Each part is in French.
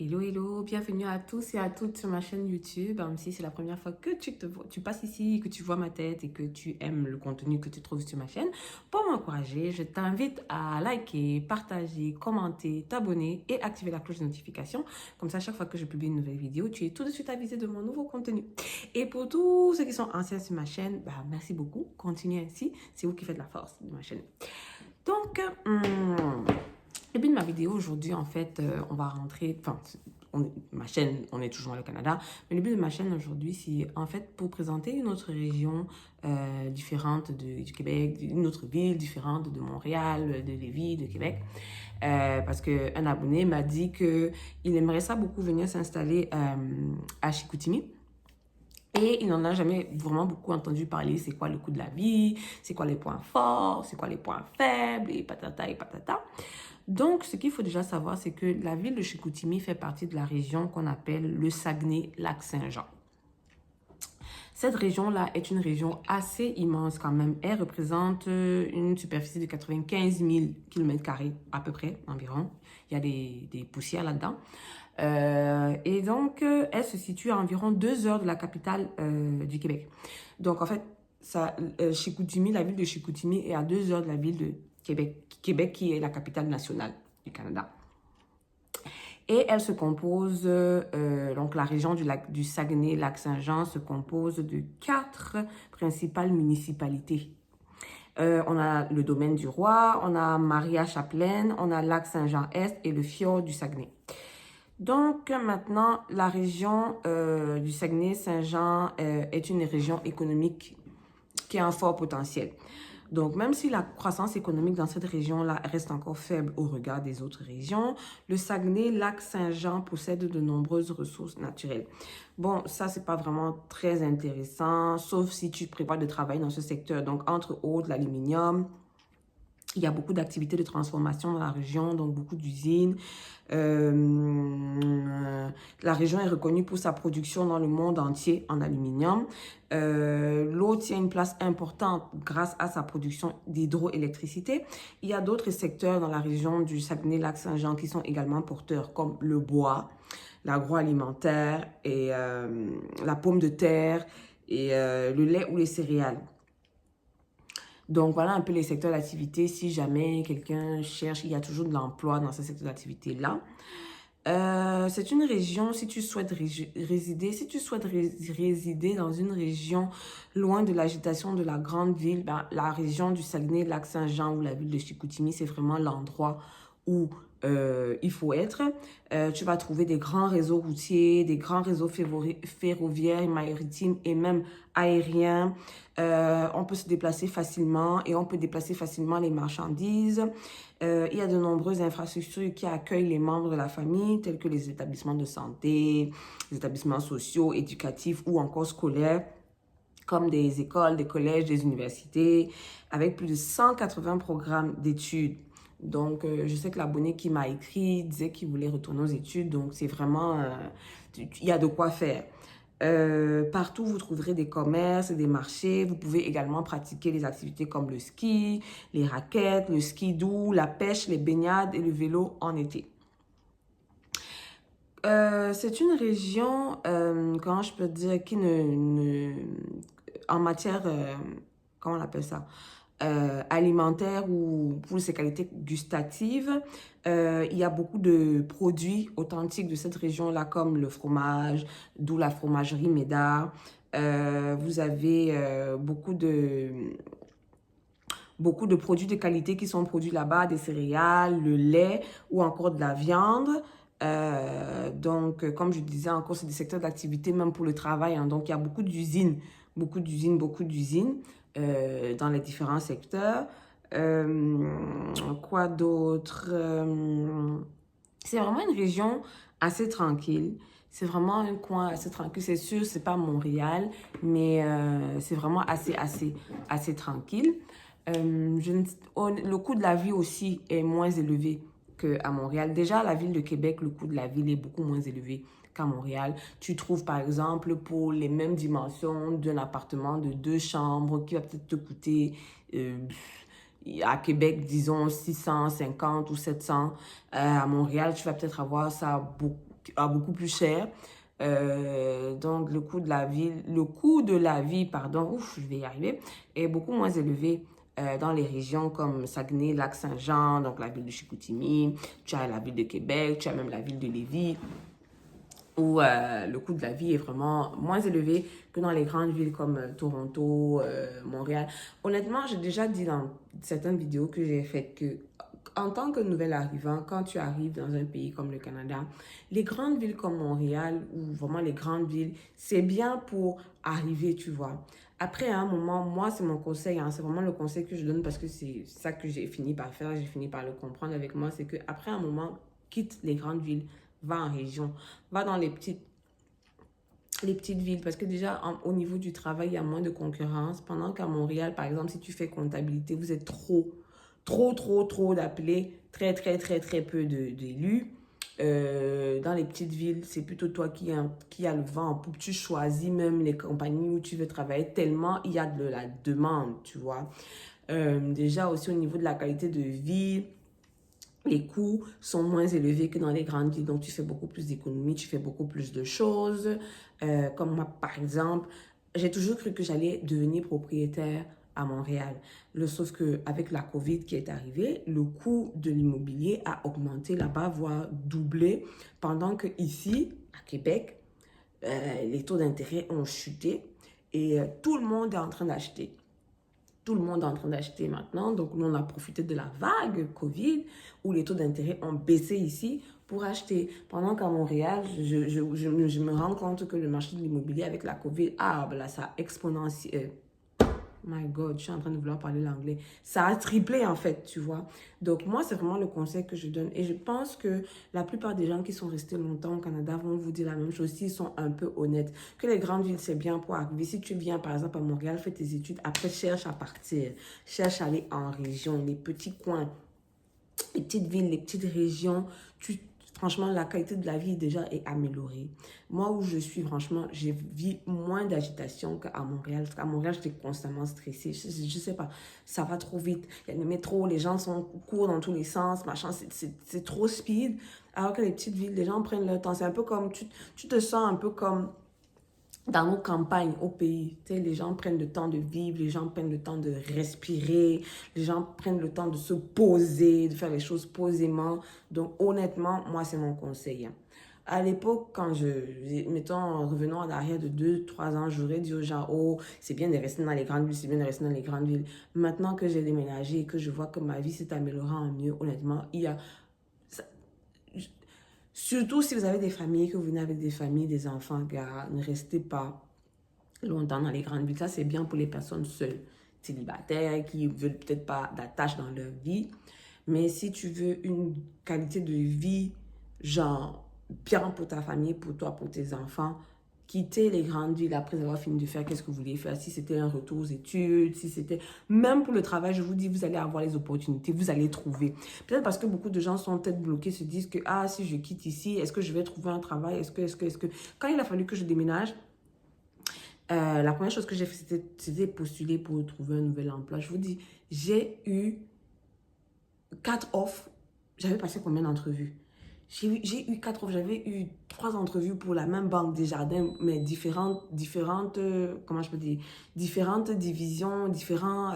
Hello, hello, bienvenue à tous et à toutes sur ma chaîne YouTube. Si c'est la première fois que tu passes ici, que tu vois ma tête et que tu aimes le contenu que tu trouves sur ma chaîne, pour m'encourager, je t'invite à liker, partager, commenter, t'abonner et activer la cloche de notification. Comme ça, chaque fois que je publie une nouvelle vidéo, tu es tout de suite avisé de mon nouveau contenu. Et pour tous ceux qui sont anciens sur ma chaîne, merci beaucoup. Continuez ainsi, c'est vous qui faites la force de ma chaîne. Donc, le but de ma vidéo aujourd'hui, en fait, on va rentrer, ma chaîne, on est toujours au Canada, mais le but de ma chaîne aujourd'hui, c'est en fait pour présenter une autre région différente du Québec, une autre ville différente de Montréal, de Lévis, de Québec. Parce qu'un abonné m'a dit qu'il aimerait ça beaucoup venir s'installer à Chicoutimi. Et il n'en a jamais vraiment beaucoup entendu parler. C'est quoi le coût de la vie? C'est quoi les points forts? C'est quoi les points faibles? Et patata et patata. Donc, ce qu'il faut déjà savoir, c'est que la ville de Chicoutimi fait partie de la région qu'on appelle le Saguenay-Lac-Saint-Jean. Cette région-là est une région assez immense quand même. Elle représente une superficie de 95 000 km² à peu près, environ. Il y a des poussières là-dedans. Et donc, elle se situe à environ 2 heures de la capitale du Québec. Donc, en fait, Chicoutimi, la ville de Chicoutimi est à 2 heures de la ville de Québec qui est la capitale nationale du Canada. Et elle se compose, donc la région du Saguenay-Lac-Saint-Jean se compose de 4 principales municipalités. On a le domaine du Roi, on a Maria-Chapelaine, on a Lac-Saint-Jean-Est et le fjord du Saguenay. Donc maintenant, la région du Saguenay-Saint-Jean est une région économique qui a un fort potentiel. Donc, même si la croissance économique dans cette région-là reste encore faible au regard des autres régions, le Saguenay-Lac-Saint-Jean possède de nombreuses ressources naturelles. Bon, ça, c'est pas vraiment très intéressant, sauf si tu prévois de travailler dans ce secteur. Donc, entre autres, l'aluminium. Il y a beaucoup d'activités de transformation dans la région, donc beaucoup d'usines. La région est reconnue pour sa production dans le monde entier en aluminium. L'eau tient une place importante grâce à sa production d'hydroélectricité. Il y a d'autres secteurs dans la région du Saguenay-Lac-Saint-Jean qui sont également porteurs, comme le bois, l'agroalimentaire et la pomme de terre et le lait ou les céréales. Donc, voilà un peu les secteurs d'activité. Si jamais quelqu'un cherche, il y a toujours de l'emploi dans ce secteur d'activité-là. C'est une région, si tu souhaites résider dans une région loin de l'agitation de la grande ville, la région du Saguenay-Lac-Saint-Jean ou la ville de Chicoutimi, c'est vraiment l'endroit où il faut être. Tu vas trouver des grands réseaux routiers, des grands réseaux ferroviaires, maritimes et même aériens. On peut se déplacer facilement et on peut déplacer facilement les marchandises. Il y a de nombreuses infrastructures qui accueillent les membres de la famille, tels que les établissements de santé, les établissements sociaux, éducatifs ou encore scolaires, comme des écoles, des collèges, des universités, avec plus de 180 programmes d'études. Donc, je sais que l'abonné qui m'a écrit disait qu'il voulait retourner aux études. Donc, c'est vraiment, il y a de quoi faire. Partout, vous trouverez des commerces et des marchés. Vous pouvez également pratiquer les activités comme le ski, les raquettes, le ski doux, la pêche, les baignades et le vélo en été. C'est une région, comment je peux dire, qui en matière, comment on appelle ça, alimentaire ou pour ses qualités gustatives, il y a beaucoup de produits authentiques de cette région-là, comme le fromage, d'où la fromagerie Médard. Vous avez beaucoup de produits de qualité qui sont produits là-bas, des céréales, le lait ou encore de la viande. Donc, comme je disais encore, c'est des secteurs d'activité même pour le travail. Hein. Donc, il y a beaucoup d'usines dans les différents secteurs. Quoi d'autre? C'est vraiment une région assez tranquille. C'est vraiment un coin assez tranquille. C'est sûr, c'est pas Montréal, mais c'est vraiment assez tranquille. Le coût de la vie aussi est moins élevé qu'à Montréal. Déjà, à la ville de Québec, le coût de la vie est beaucoup moins élevé qu'à Montréal. Tu trouves, par exemple, pour les mêmes dimensions d'un appartement de 2 chambres qui va peut-être te coûter, à Québec, disons, 650 ou 700. À Montréal, tu vas peut-être avoir ça beaucoup plus cher. Donc, le coût de la vie, pardon, ouf, je vais y arriver, est beaucoup moins élevé dans les régions comme Saguenay, Lac-Saint-Jean, donc la ville de Chicoutimi, tu as la ville de Québec, tu as même la ville de Lévis, où le coût de la vie est vraiment moins élevé que dans les grandes villes comme Toronto, Montréal. Honnêtement, j'ai déjà dit dans certaines vidéos que j'ai faites que en tant que nouvel arrivant, quand tu arrives dans un pays comme le Canada, les grandes villes comme Montréal ou vraiment les grandes villes, c'est bien pour arriver, tu vois. Après, à un moment, moi, c'est mon conseil, hein, c'est vraiment le conseil que je donne parce que c'est ça que j'ai fini par faire, j'ai fini par le comprendre avec moi, c'est qu'après un moment, quitte les grandes villes, va en région, va dans les petites villes, parce que déjà, au niveau du travail, il y a moins de concurrence. Pendant qu'à Montréal, par exemple, si tu fais comptabilité, vous êtes trop d'appelés, très peu d'élus. Dans les petites villes, c'est plutôt toi qui a le vent en poupe. Tu choisis même les compagnies où tu veux travailler tellement il y a de la demande, tu vois. Déjà aussi au niveau de la qualité de vie, les coûts sont moins élevés que dans les grandes villes, donc tu fais beaucoup plus d'économies, tu fais beaucoup plus de choses. Comme moi, par exemple, j'ai toujours cru que j'allais devenir propriétaire à Montréal. Sauf qu'avec la COVID qui est arrivée, le coût de l'immobilier a augmenté là-bas, voire doublé, pendant que ici, à Québec, les taux d'intérêt ont chuté et tout le monde est en train d'acheter. Tout le monde est en train d'acheter maintenant. Donc, nous, on a profité de la vague COVID où les taux d'intérêt ont baissé ici pour acheter. Pendant qu'à Montréal, je me rends compte que le marché de l'immobilier avec la COVID, ben là, ça a exponentiel. My God, je suis en train de vouloir parler l'anglais. Ça a triplé en fait, tu vois. Donc moi, c'est vraiment le conseil que je donne. Et je pense que la plupart des gens qui sont restés longtemps au Canada vont vous dire la même chose s'ils sont un peu honnêtes. Que les grandes villes, c'est bien pour arriver. Si tu viens par exemple à Montréal, fais tes études, après cherche à partir. Cherche à aller en région, les petits coins, les petites villes, les petites régions. Franchement, la qualité de la vie déjà est améliorée. Moi, où je suis, franchement, j'ai vis moins d'agitation qu'à Montréal. Parce qu'à Montréal, j'étais constamment stressée. Je sais pas, ça va trop vite. Il y a le métro, les gens courent dans tous les sens, machin, c'est trop speed. Alors que les petites villes, les gens prennent leur temps. C'est un peu comme, tu te sens un peu comme dans nos campagnes au pays. Tu sais, les gens prennent le temps de vivre, les gens prennent le temps de respirer, les gens prennent le temps de se poser, de faire les choses posément. Donc, honnêtement, moi, c'est mon conseil. À l'époque, mettons, revenons en arrière de 2, 3 ans, j'aurais dit aux gens, oh, c'est bien de rester dans les grandes villes, c'est bien de rester dans les grandes villes. Maintenant que j'ai déménagé et que je vois que ma vie s'est améliorée en mieux, honnêtement, surtout si vous avez des familles, que vous venez avec des familles, des enfants, gars, ne restez pas longtemps dans les grandes villes. Ça, c'est bien pour les personnes seules, célibataires, qui ne veulent peut-être pas d'attache dans leur vie. Mais si tu veux une qualité de vie, genre, bien pour ta famille, pour toi, pour tes enfants, quitter les grandes villes après avoir fini de faire qu'est-ce que vous vouliez faire. Si c'était un retour aux études, si c'était... Même pour le travail, je vous dis, vous allez avoir les opportunités, vous allez trouver. Peut-être parce que beaucoup de gens sont peut-être bloqués, se disent que, ah, si je quitte ici, est-ce que je vais trouver un travail? Est-ce que... Quand il a fallu que je déménage, la première chose que j'ai fait, c'était postuler pour trouver un nouvel emploi. Je vous dis, j'ai eu 4 offres. J'avais passé combien d'entrevues? J'ai eu 4 offres. J'avais eu 3 entrevues pour la même banque Desjardins, mais différentes comment je peux dire, différentes divisions, différents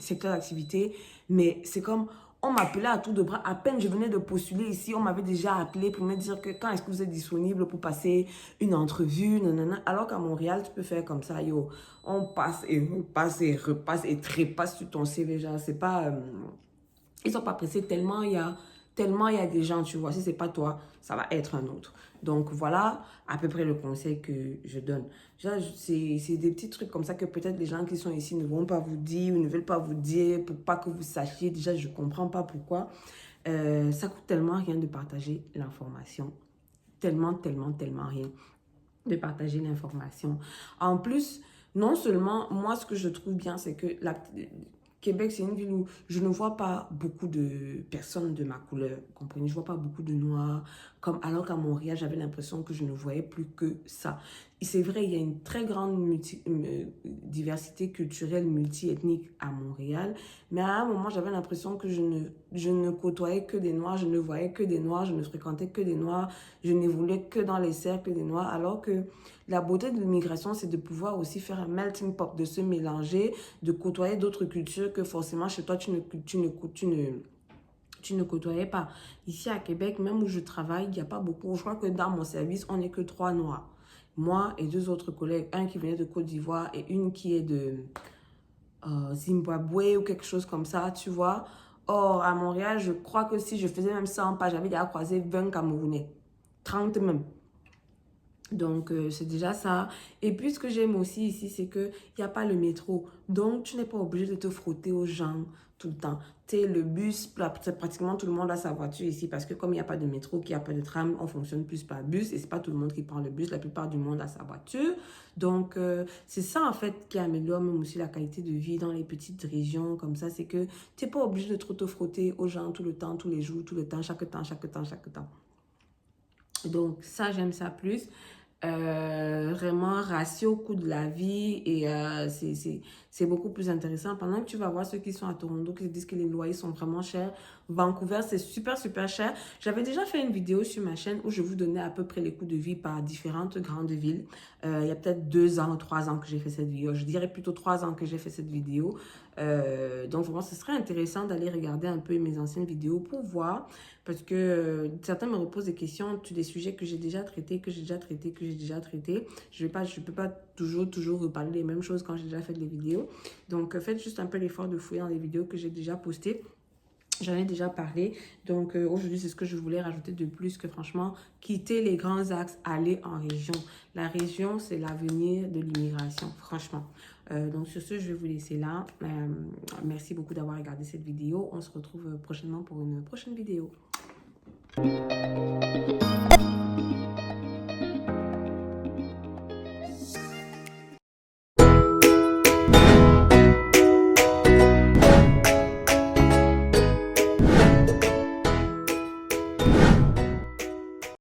secteurs d'activité. Mais c'est comme, on m'appelait à tour de bras. À peine je venais de postuler ici, on m'avait déjà appelé pour me dire que quand est-ce que vous êtes disponible pour passer une entrevue, nanana. Alors qu'à Montréal, tu peux faire comme ça, yo. On passe et repasse et repasse et trépasse sur ton CV. Genre, c'est pas... ils sont pas pressés tellement il y a des gens, tu vois. Si c'est pas toi, ça va être un autre. Donc voilà à peu près le conseil que je donne. C'est des petits trucs comme ça que peut-être les gens qui sont ici ne vont pas vous dire ou ne veulent pas vous dire pour pas que vous sachiez. Déjà, je comprends pas pourquoi. Ça coûte tellement rien de partager l'information. Tellement rien de partager l'information. En plus, non seulement, moi, ce que je trouve bien, c'est que Québec, c'est une ville où je ne vois pas beaucoup de personnes de ma couleur, vous comprenez? Je ne vois pas beaucoup de noirs, alors qu'à Montréal, j'avais l'impression que je ne voyais plus que ça. c'est vrai, il y a une très grande diversité culturelle multiethnique à Montréal, mais à un moment, j'avais l'impression que je ne côtoyais que des Noirs, je ne voyais que des Noirs, je ne fréquentais que des Noirs, je n'évoluais que dans les cercles des Noirs, alors que la beauté de l'immigration, c'est de pouvoir aussi faire un melting pot, de se mélanger, de côtoyer d'autres cultures que forcément chez toi, tu ne côtoyais pas. Ici à Québec, même où je travaille, il n'y a pas beaucoup. Je crois que dans mon service, on n'est que 3 Noirs. Moi et 2 autres collègues, un qui venait de Côte d'Ivoire et une qui est de Zimbabwe ou quelque chose comme ça, tu vois. Or, à Montréal, je crois que si je faisais même 100 pas, j'avais déjà croisé 20 Camerounais. 30 même. Donc, c'est déjà ça. Et puis, ce que j'aime aussi ici, c'est qu'il n'y a pas le métro. Donc, tu n'es pas obligé de te frotter aux gens tout le temps. Tu sais, le bus, pratiquement tout le monde a sa voiture ici parce que comme il n'y a pas de métro, qu'il n'y a pas de tram, on fonctionne plus par bus et c'est pas tout le monde qui prend le bus. La plupart du monde a sa voiture. Donc, c'est ça, en fait, qui améliore même aussi la qualité de vie dans les petites régions comme ça. C'est que tu n'es pas obligé de trop te frotter aux gens tout le temps, tous les jours, tout le temps, chaque temps, chaque temps, chaque temps. Donc, ça, j'aime ça plus. Vraiment ratio coût de la vie et c'est beaucoup plus intéressant. Pendant que tu vas voir ceux qui sont à Toronto qui te disent que les loyers sont vraiment chers, Vancouver c'est super super cher. J'avais déjà fait une vidéo sur ma chaîne où je vous donnais à peu près les coûts de vie par différentes grandes villes. Il y a peut-être 2 ans ou 3 ans que j'ai fait cette vidéo. Je dirais plutôt 3 ans que j'ai fait cette vidéo. Donc vraiment ce serait intéressant d'aller regarder un peu mes anciennes vidéos pour voir. Parce que certains me reposent des questions sur des sujets que j'ai déjà traités, que j'ai déjà traités. Je peux pas toujours reparler les mêmes choses quand j'ai déjà fait des vidéos. Donc, faites juste un peu l'effort de fouiller dans les vidéos que j'ai déjà postées. J'en ai déjà parlé. Donc, aujourd'hui, c'est ce que je voulais rajouter de plus que franchement, quitter les grands axes, aller en région. La région, c'est l'avenir de l'immigration, franchement. Donc, sur ce, je vais vous laisser là. Merci beaucoup d'avoir regardé cette vidéo. On se retrouve prochainement pour une prochaine vidéo.